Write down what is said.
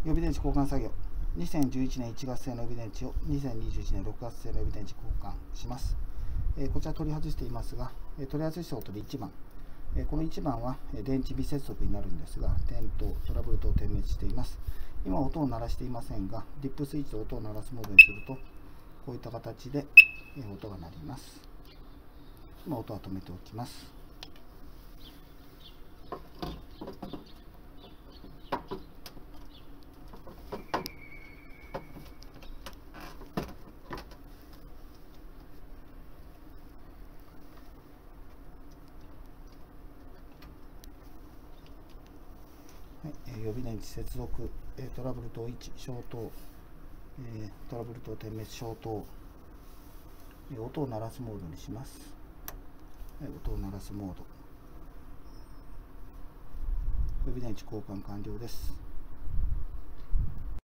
予備電池交換作業。2011年1月製の予備電池を2021年6月製の予備電池交換します。こちら取り外していますが、取り外した音で1番。この1番は電池未接続になるんですが、点灯、トラブル等点滅しています。今音を鳴らしていませんが、ディップスイッチで音を鳴らすモードにすると、こういった形で音が鳴ります。今音は止めておきます。予備電池接続、トラブル等1、消灯、トラブル等点滅消灯、音を鳴らすモードにします。音を鳴らすモード。予備電池交換完了です。